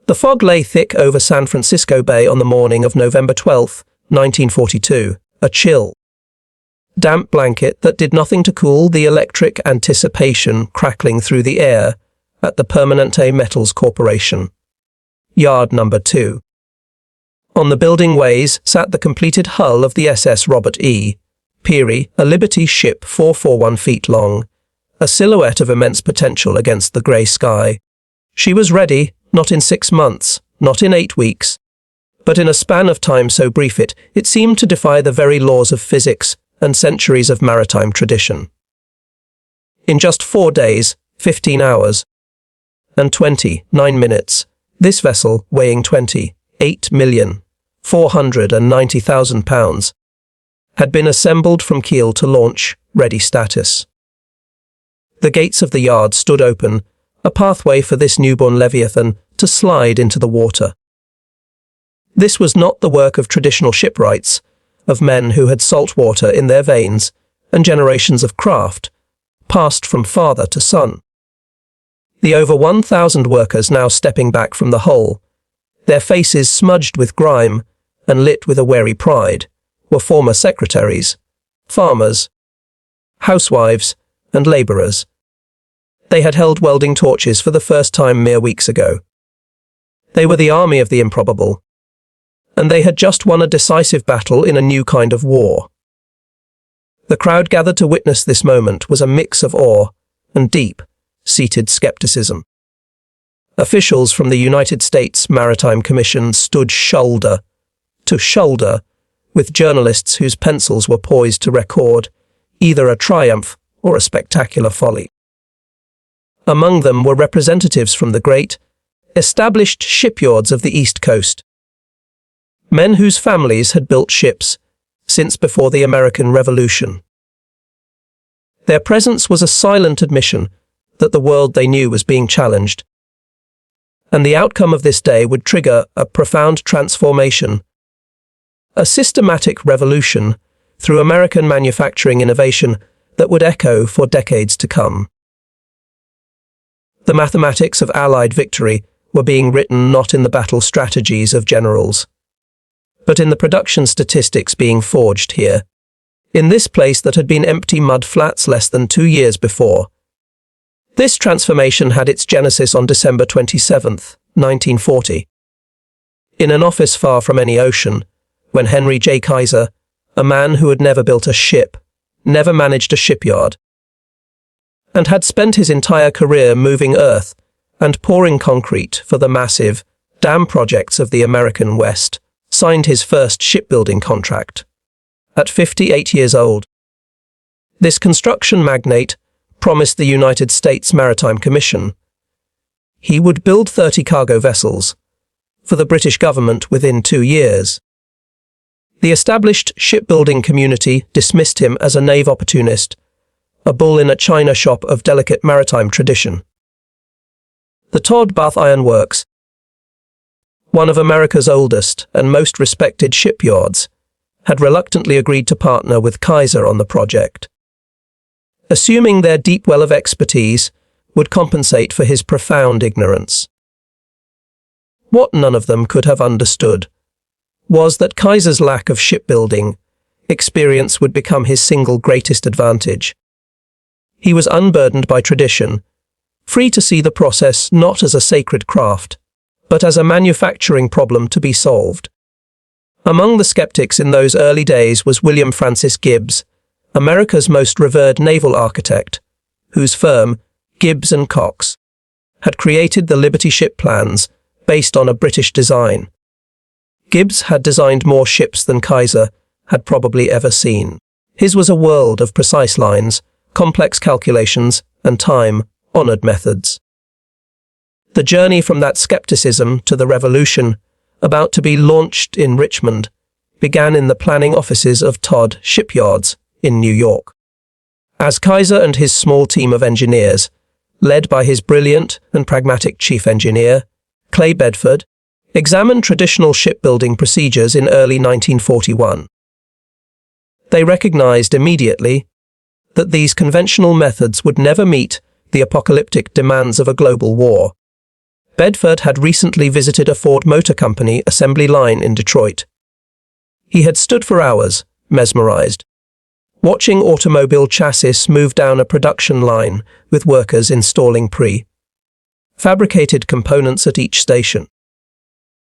The fog lay thick over San Francisco Bay on the morning of November 12, 1942, a chill, damp blanket that did nothing to cool the electric anticipation crackling through the air at the Permanente Metals Corporation. Yard number 2. On the building ways sat the completed hull of the SS Robert E. Peary, a Liberty ship 441 feet long, a silhouette of immense potential against the grey sky. She was ready, not in 6 months, not in 8 weeks, but in a span of time so brief it seemed to defy the very laws of physics and centuries of maritime tradition. In just 4 days, 15 hours, and 29 minutes, this vessel, weighing 28,490,000 pounds, had been assembled from keel to launch, ready status. The gates of the yard stood open, a pathway for this newborn Leviathan to slide into the water. This was not the work of traditional shipwrights, of men who had salt water in their veins and generations of craft, passed from father to son. The over 1,000 workers now stepping back from the hull, their faces smudged with grime and lit with a wary pride, were former secretaries, farmers, housewives, and labourers. They had held welding torches for the first time mere weeks ago. They were the army of the improbable, and they had just won a decisive battle in a new kind of war. The crowd gathered to witness this moment was a mix of awe and deep-seated skepticism. Officials from the United States Maritime Commission stood shoulder to shoulder with journalists whose pencils were poised to record either a triumph or a spectacular folly. Among them were representatives from the great, established shipyards of the East Coast, men whose families had built ships since before the American Revolution. Their presence was a silent admission that the world they knew was being challenged, and the outcome of this day would trigger a profound transformation, a systematic revolution through American manufacturing innovation that would echo for decades to come. The mathematics of Allied victory were being written not in the battle strategies of generals, but in the production statistics being forged here, in this place that had been empty mud flats less than 2 years before. This transformation had its genesis on December 27, 1940, in an office far from any ocean, when Henry J. Kaiser, a man who had never built a ship, never managed a shipyard, and had spent his entire career moving earth and pouring concrete for the massive dam projects of the American West, signed his first shipbuilding contract. At 58 years old, this construction magnate promised the United States Maritime Commission he would build 30 cargo vessels for the British government within 2 years. The established shipbuilding community dismissed him as a naive opportunist, a bull in a china shop of delicate maritime tradition. The Todd Bath Iron Works, one of America's oldest and most respected shipyards, had reluctantly agreed to partner with Kaiser on the project, assuming their deep well of expertise would compensate for his profound ignorance. What none of them could have understood was that Kaiser's lack of shipbuilding experience would become his single greatest advantage. He was unburdened by tradition, free to see the process not as a sacred craft, but as a manufacturing problem to be solved. Among the skeptics in those early days was William Francis Gibbs, America's most revered naval architect, whose firm, Gibbs & Cox, had created the Liberty ship plans based on a British design. Gibbs had designed more ships than Kaiser had probably ever seen. His was a world of precise lines, complex calculations, and time-honored methods. The journey from that skepticism to the revolution, about to be launched in Richmond, began in the planning offices of Todd Shipyards in New York. As Kaiser and his small team of engineers, led by his brilliant and pragmatic chief engineer, Clay Bedford, examined traditional shipbuilding procedures in early 1941. They recognized immediately that these conventional methods would never meet the apocalyptic demands of a global war. Bedford had recently visited a Ford Motor Company assembly line in Detroit. He had stood for hours, mesmerized, watching automobile chassis move down a production line with workers installing pre-fabricated components at each station.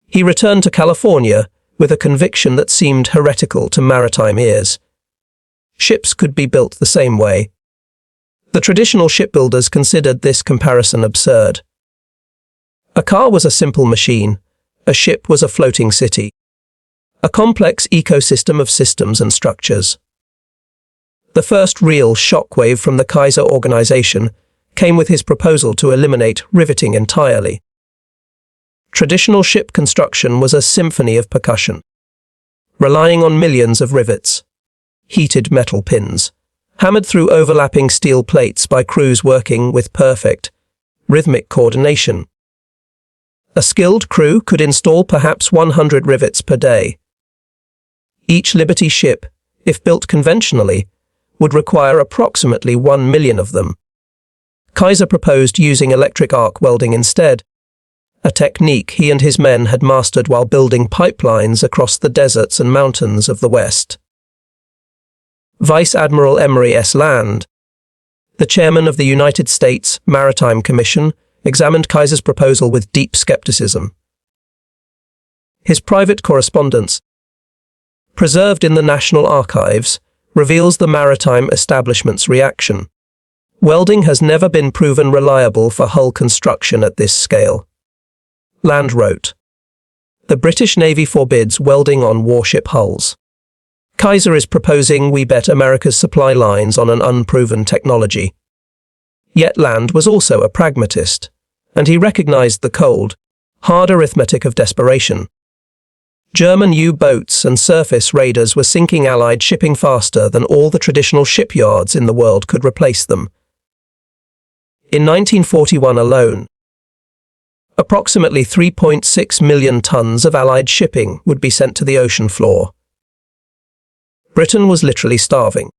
He returned to California with a conviction that seemed heretical to maritime ears. Ships could be built the same way. The traditional shipbuilders considered this comparison absurd. A car was a simple machine, a ship was a floating city, a complex ecosystem of systems and structures. The first real shockwave from the Kaiser organization came with his proposal to eliminate riveting entirely. Traditional ship construction was a symphony of percussion, relying on millions of rivets, heated metal pins, hammered through overlapping steel plates by crews working with perfect, rhythmic coordination. A skilled crew could install perhaps 100 rivets per day. Each Liberty ship, if built conventionally, would require approximately 1 million of them. Kaiser proposed using electric arc welding instead, a technique he and his men had mastered while building pipelines across the deserts and mountains of the West. Vice Admiral Emory S. Land, the chairman of the United States Maritime Commission, examined Kaiser's proposal with deep skepticism. His private correspondence, preserved in the National Archives, reveals the maritime establishment's reaction. Welding has never been proven reliable for hull construction at this scale. Land wrote, "The British Navy forbids welding on warship hulls. Kaiser is proposing we bet America's supply lines on an unproven technology." Yet Land was also a pragmatist, and he recognized the cold, hard arithmetic of desperation. German U-boats and surface raiders were sinking Allied shipping faster than all the traditional shipyards in the world could replace them. In 1941 alone, approximately 3.6 million tons of Allied shipping would be sent to the ocean floor. Britain was literally starving.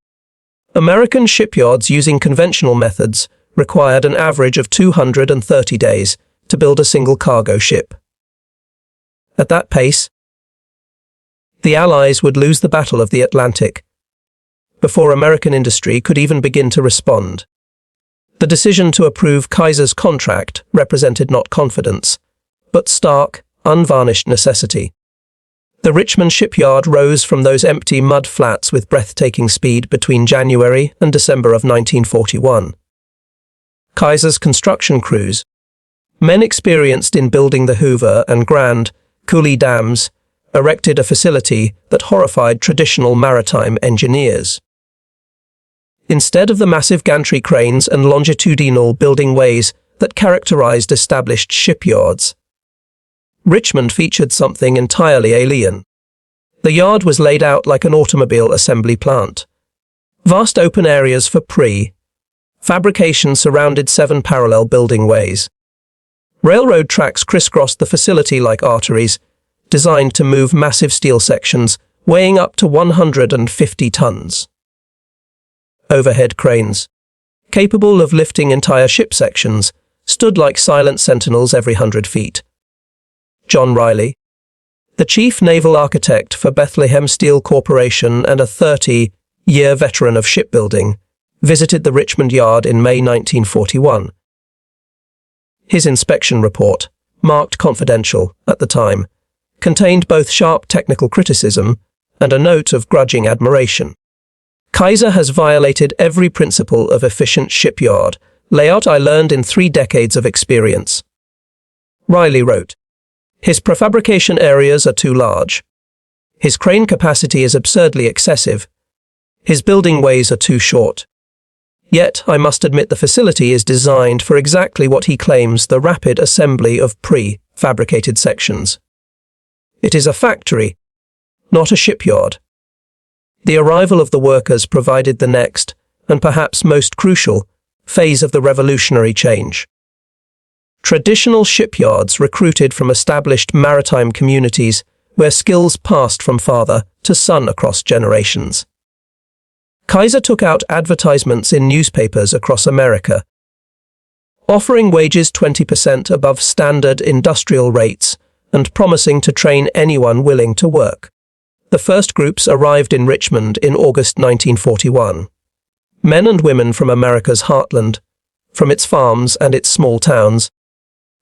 American shipyards using conventional methods required an average of 230 days to build a single cargo ship. At that pace, the Allies would lose the Battle of the Atlantic before American industry could even begin to respond. The decision to approve Kaiser's contract represented not confidence, but stark, unvarnished necessity. The Richmond shipyard rose from those empty mud flats with breathtaking speed between January and December of 1941. Kaiser's construction crews, men experienced in building the Hoover and Grand Coulee dams, erected a facility that horrified traditional maritime engineers. Instead of the massive gantry cranes and longitudinal building ways that characterized established shipyards, Richmond featured something entirely alien. The yard was laid out like an automobile assembly plant. Vast open areas for pre-fabrication surrounded 7 parallel building ways. Railroad tracks crisscrossed the facility like arteries, designed to move massive steel sections weighing up to 150 tons. Overhead cranes, capable of lifting entire ship sections, stood like silent sentinels every 100 feet. John Riley, the chief naval architect for Bethlehem Steel Corporation and a 30-year veteran of shipbuilding, visited the Richmond Yard in May 1941. His inspection report, marked confidential at the time, contained both sharp technical criticism and a note of grudging admiration. "Kaiser has violated every principle of efficient shipyard layout I learned in 3 decades of experience," Riley wrote. "His prefabrication areas are too large. His crane capacity is absurdly excessive. His building ways are too short. Yet, I must admit the facility is designed for exactly what he claims, the rapid assembly of pre-fabricated sections. It is a factory, not a shipyard." The arrival of the workers provided the next, and perhaps most crucial, phase of the revolutionary change. Traditional shipyards recruited from established maritime communities where skills passed from father to son across generations. Kaiser took out advertisements in newspapers across America, offering wages 20% above standard industrial rates and promising to train anyone willing to work. The first groups arrived in Richmond in August 1941. Men and women from America's heartland, from its farms and its small towns,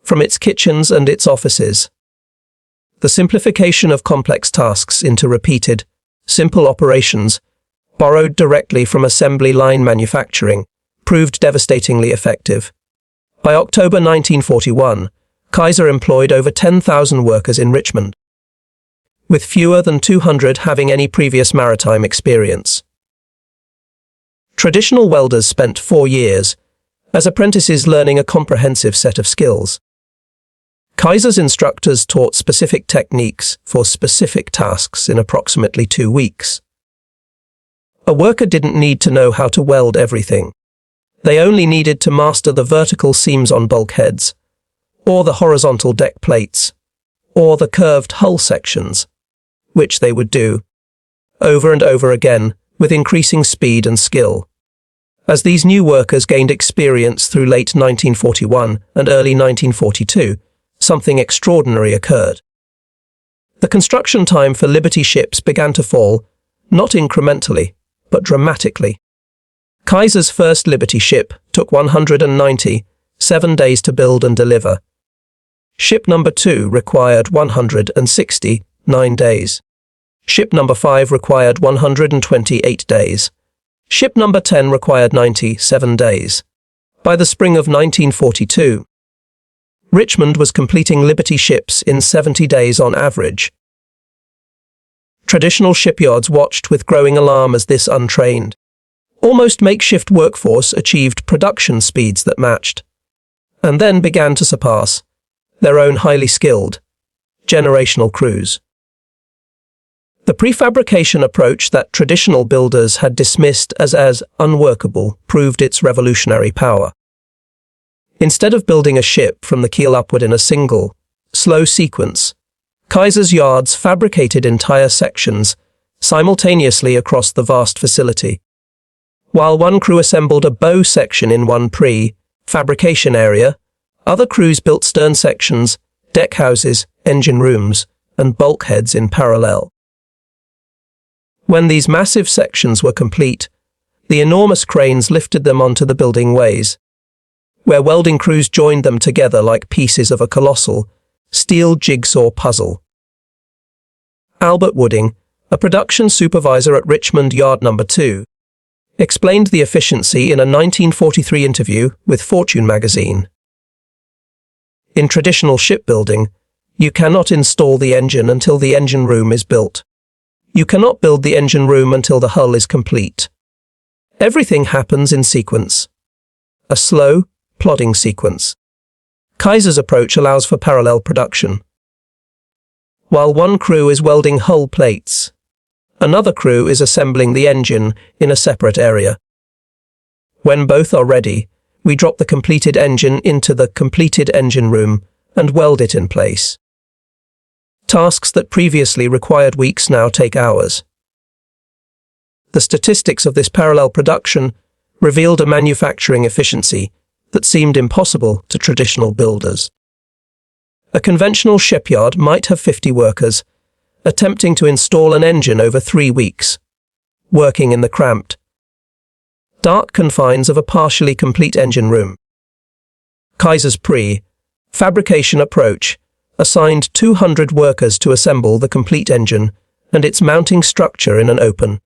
from its kitchens and its offices. The simplification of complex tasks into repeated, simple operations, borrowed directly from assembly line manufacturing, proved devastatingly effective. By October 1941, Kaiser employed over 10,000 workers in Richmond, with fewer than 200 having any previous maritime experience. Traditional welders spent 4 years as apprentices learning a comprehensive set of skills. Kaiser's instructors taught specific techniques for specific tasks in approximately 2 weeks. A worker didn't need to know how to weld everything. They only needed to master the vertical seams on bulkheads, or the horizontal deck plates, or the curved hull sections, which they would do over and over again with increasing speed and skill. As these new workers gained experience through late 1941 and early 1942, something extraordinary occurred. The construction time for Liberty ships began to fall, not incrementally, but dramatically. Kaiser's first Liberty ship took 197 days to build and deliver. Ship number 2 required 169 days. Ship number 5 required 128 days. Ship number 10 required 97 days. By the spring of 1942, Richmond was completing Liberty ships in 70 days on average. Traditional shipyards watched with growing alarm as this untrained, almost makeshift workforce achieved production speeds that matched, and then began to surpass, their own highly skilled, generational crews. The prefabrication approach that traditional builders had dismissed as unworkable proved its revolutionary power. Instead of building a ship from the keel upward in a single, slow sequence, Kaiser's yards fabricated entire sections simultaneously across the vast facility. While one crew assembled a bow section in one pre-fabrication area, other crews built stern sections, deck houses, engine rooms, and bulkheads in parallel. When these massive sections were complete, the enormous cranes lifted them onto the building ways, where welding crews joined them together like pieces of a colossal, steel jigsaw puzzle. Albert Wooding, a production supervisor at Richmond Yard No. 2, explained the efficiency in a 1943 interview with Fortune magazine. In traditional shipbuilding, you cannot install the engine until the engine room is built. You cannot build the engine room until the hull is complete. Everything happens in sequence. A slow, plodding sequence. Kaiser's approach allows for parallel production. While one crew is welding hull plates, another crew is assembling the engine in a separate area. When both are ready, we drop the completed engine into the completed engine room and weld it in place. Tasks that previously required weeks now take hours. The statistics of this parallel production revealed a manufacturing efficiency that seemed impossible to traditional builders. A conventional shipyard might have 50 workers, attempting to install an engine over 3 weeks, working in the cramped, dark confines of a partially complete engine room. Kaiser's pre-fabrication approach assigned 200 workers to assemble the complete engine and its mounting structure in an open,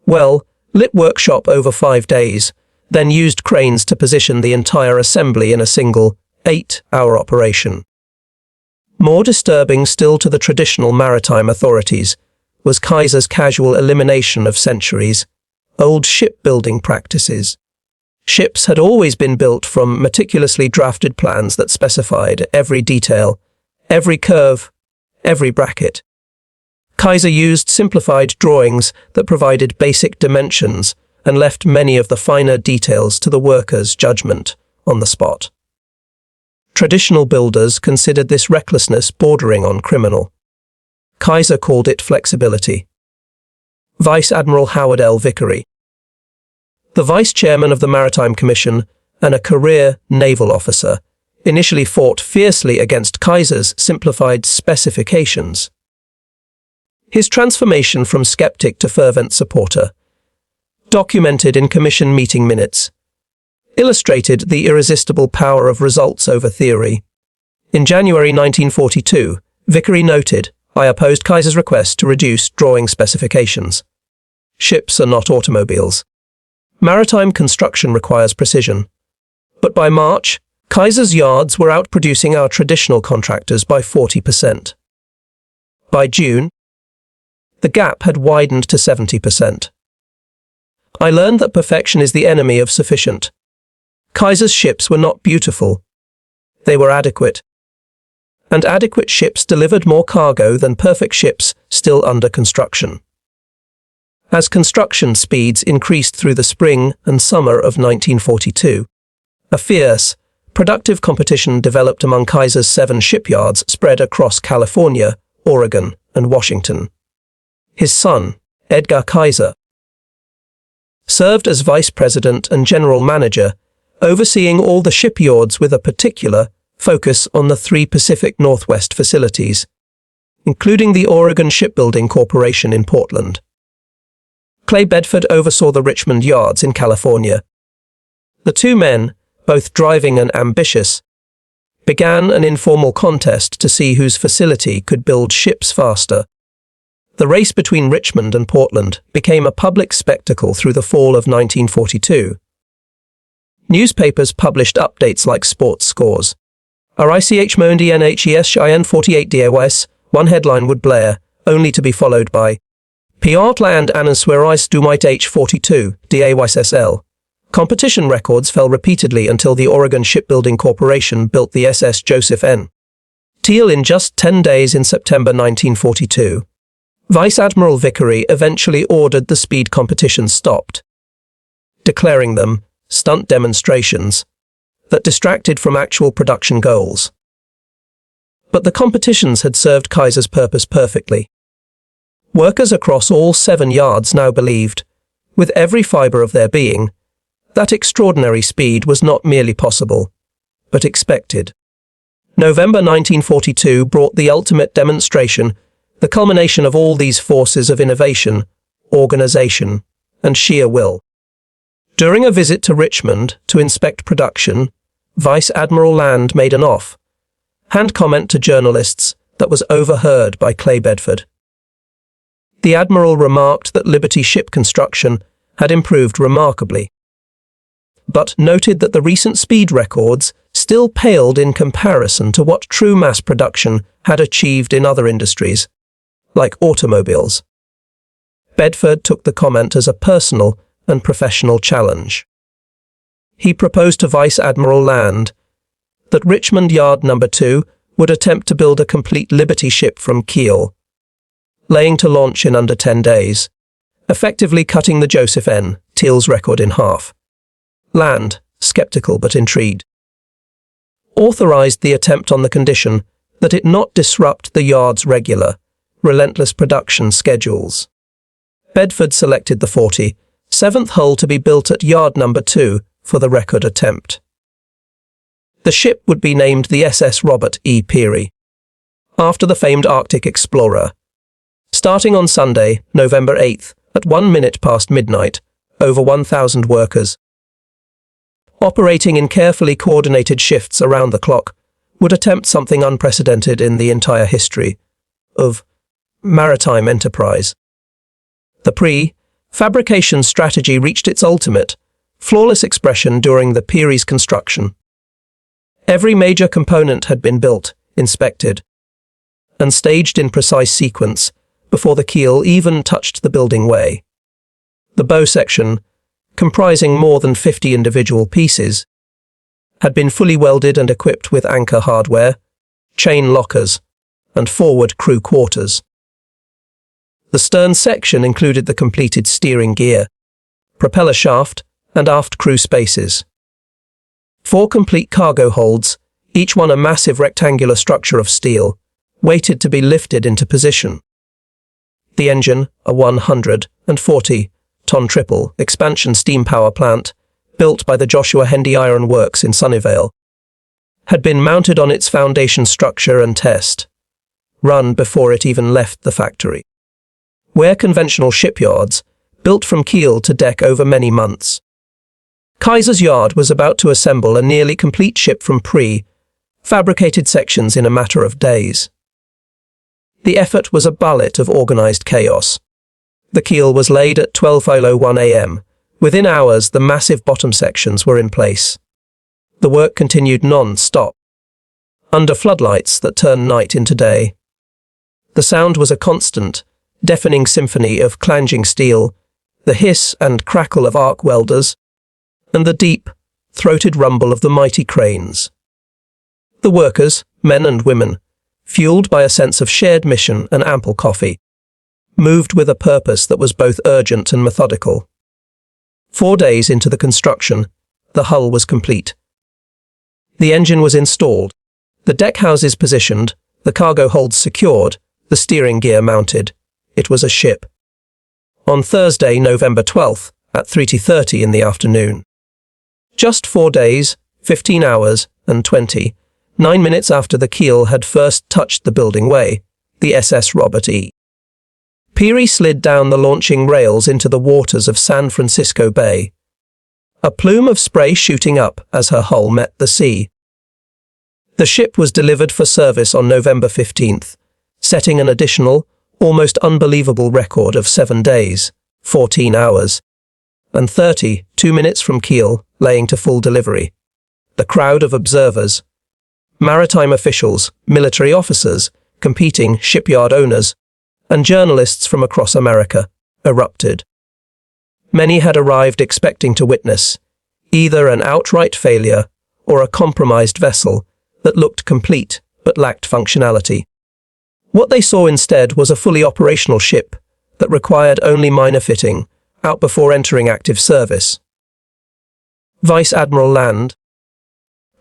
well-lit workshop over 5 days, then used cranes to position the entire assembly in a single, 8-hour operation. More disturbing still to the traditional maritime authorities was Kaiser's casual elimination of centuries-old shipbuilding practices. Ships had always been built from meticulously drafted plans that specified every detail, every curve, every bracket. Kaiser used simplified drawings that provided basic dimensions and left many of the finer details to the worker's judgment on the spot. Traditional builders considered this recklessness bordering on criminal. Kaiser called it flexibility. Vice Admiral Howard L. Vickery, the vice chairman of the Maritime Commission and a career naval officer, initially fought fiercely against Kaiser's simplified specifications. His transformation from skeptic to fervent supporter, documented in commission meeting minutes, illustrated the irresistible power of results over theory. In January 1942, Vickery noted, "I opposed Kaiser's request to reduce drawing specifications. Ships are not automobiles. Maritime construction requires precision." But by March, Kaiser's yards were outproducing our traditional contractors by 40%. By June, the gap had widened to 70%. I learned that perfection is the enemy of sufficient. Kaiser's ships were not beautiful. They were adequate. And adequate ships delivered more cargo than perfect ships still under construction. As construction speeds increased through the spring and summer of 1942, a fierce, productive competition developed among Kaiser's 7 shipyards spread across California, Oregon, and Washington. His son, Edgar Kaiser, served as vice president and general manager, overseeing all the shipyards with a particular focus on the 3 Pacific Northwest facilities, including the Oregon Shipbuilding Corporation in Portland. Clay Bedford oversaw the Richmond yards in California. The 2 men, both driving and ambitious, began an informal contest to see whose facility could build ships faster. The race between Richmond and Portland became a public spectacle through the fall of 1942. Newspapers published updates like sports scores. RICH Mondi NHES Cheyenne 48 DAYS, one headline would blare, only to be followed by Piatland Anasweris Dumite H42 DAYSSL. Competition records fell repeatedly until the Oregon Shipbuilding Corporation built the SS Joseph N. Teal in just 10 days in September 1942. Vice Admiral Vickery eventually ordered the speed competition stopped, declaring them stunt demonstrations that distracted from actual production goals. But the competitions had served Kaiser's purpose perfectly. Workers across all 7 yards now believed, with every fibre of their being, that extraordinary speed was not merely possible, but expected. November 1942 brought the ultimate demonstration, the culmination of all these forces of innovation, organization, and sheer will. During a visit to Richmond to inspect production, Vice Admiral Land made an off-hand comment to journalists that was overheard by Clay Bedford. The Admiral remarked that Liberty ship construction had improved remarkably, but noted that the recent speed records still paled in comparison to what true mass production had achieved in other industries, like automobiles. Bedford took the comment as a personal and professional challenge. He proposed to Vice Admiral Land that Richmond Yard No. 2 would attempt to build a complete Liberty ship from keel, laying to launch in under 10 days, effectively cutting the Joseph N. Teal's record in half. Land, skeptical but intrigued, authorized the attempt on the condition that it not disrupt the yard's regular, relentless production schedules. Bedford selected the 47th hull to be built at Yard No. 2 for the record attempt. The ship would be named the SS Robert E. Peary, after the famed Arctic explorer. Starting on Sunday, November 8th, at 1 minute past midnight, over 1,000 workers, operating in carefully coordinated shifts around the clock, would attempt something unprecedented in the entire history of maritime enterprise. The pre-fabrication strategy reached its ultimate, flawless expression during the Peary's construction. Every major component had been built, inspected, and staged in precise sequence before the keel even touched the building way. The bow section, comprising more than 50 individual pieces, had been fully welded and equipped with anchor hardware, chain lockers, and forward crew quarters. The stern section included the completed steering gear, propeller shaft, and aft crew spaces. 4 complete cargo holds, each one a massive rectangular structure of steel, waited to be lifted into position. The engine, a 140-ton triple expansion steam power plant, built by the Joshua Hendy Iron Works in Sunnyvale, had been mounted on its foundation structure and run before it even left the factory. Where conventional shipyards, built from keel to deck over many months. Kaiser's yard was about to assemble a nearly complete ship from pre-fabricated sections in a matter of days. The effort was a ballet of organized chaos. The keel was laid at 12:01 a.m. Within hours, the massive bottom sections were in place. The work continued non-stop, under floodlights that turned night into day. The sound was a constant, deafening symphony of clanging steel, the hiss and crackle of arc welders, and the deep, throated rumble of the mighty cranes. The workers, men and women, fueled by a sense of shared mission and ample coffee, moved with a purpose that was both urgent and methodical. 4 days into the construction, the hull was complete. The engine was installed, the deck houses positioned, the cargo holds secured, the steering gear mounted. It was a ship. On Thursday, November 12th, at 3:30 in the afternoon. Just 4 days, 15 hours, and 29 minutes after the keel had first touched the building way, the SS Robert E. Peary slid down the launching rails into the waters of San Francisco Bay, a plume of spray shooting up as her hull met the sea. The ship was delivered for service on November 15th, setting an additional, almost unbelievable record of 7 days, 14 hours, and 32 minutes from keel, laying to full delivery. The crowd of observers, maritime officials, military officers, competing shipyard owners, and journalists from across America erupted. Many had arrived expecting to witness either an outright failure or a compromised vessel that looked complete but lacked functionality. What they saw instead was a fully operational ship that required only minor fitting out before entering active service. Vice Admiral Land,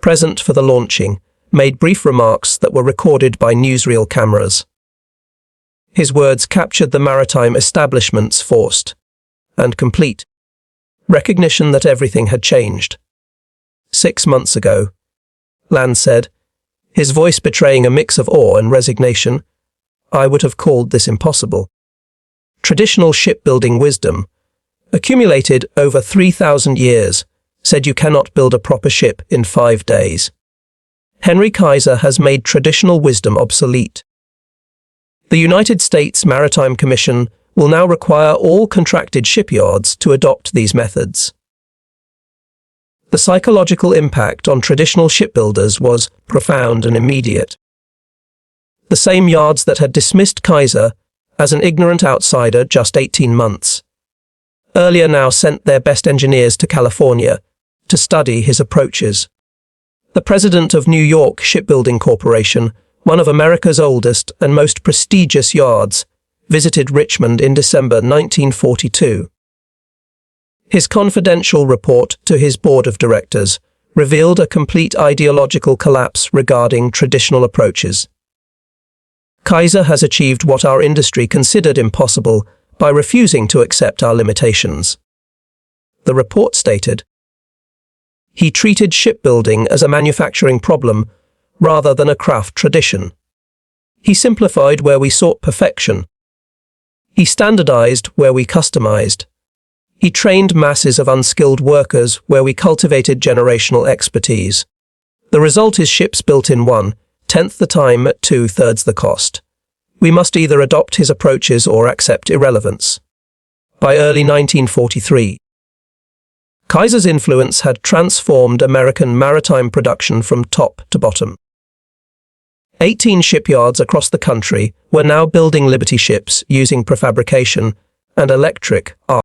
present for the launching, made brief remarks that were recorded by newsreel cameras. His words captured the maritime establishment's forced and complete recognition that everything had changed. 6 months ago, Land said, his voice betraying a mix of awe and resignation, I would have called this impossible. Traditional shipbuilding wisdom, accumulated over 3,000 years, said you cannot build a proper ship in 5 days. Henry Kaiser has made traditional wisdom obsolete. The United States Maritime Commission will now require all contracted shipyards to adopt these methods. The psychological impact on traditional shipbuilders was profound and immediate. The same yards that had dismissed Kaiser as an ignorant outsider just 18 months earlier now sent their best engineers to California to study his approaches. The president of New York Shipbuilding Corporation, one of America's oldest and most prestigious yards, visited Richmond in December 1942. His confidential report to his board of directors revealed a complete ideological collapse regarding traditional approaches. Kaiser has achieved what our industry considered impossible by refusing to accept our limitations. The report stated, he treated shipbuilding as a manufacturing problem rather than a craft tradition. He simplified where we sought perfection. He standardized where we customized. He trained masses of unskilled workers where we cultivated generational expertise. The result is ships built in 1/10 the time at 2/3 the cost. We must either adopt his approaches or accept irrelevance. By early 1943, Kaiser's influence had transformed American maritime production from top to bottom. 18 shipyards across the country were now building Liberty ships using prefabrication and electric arc.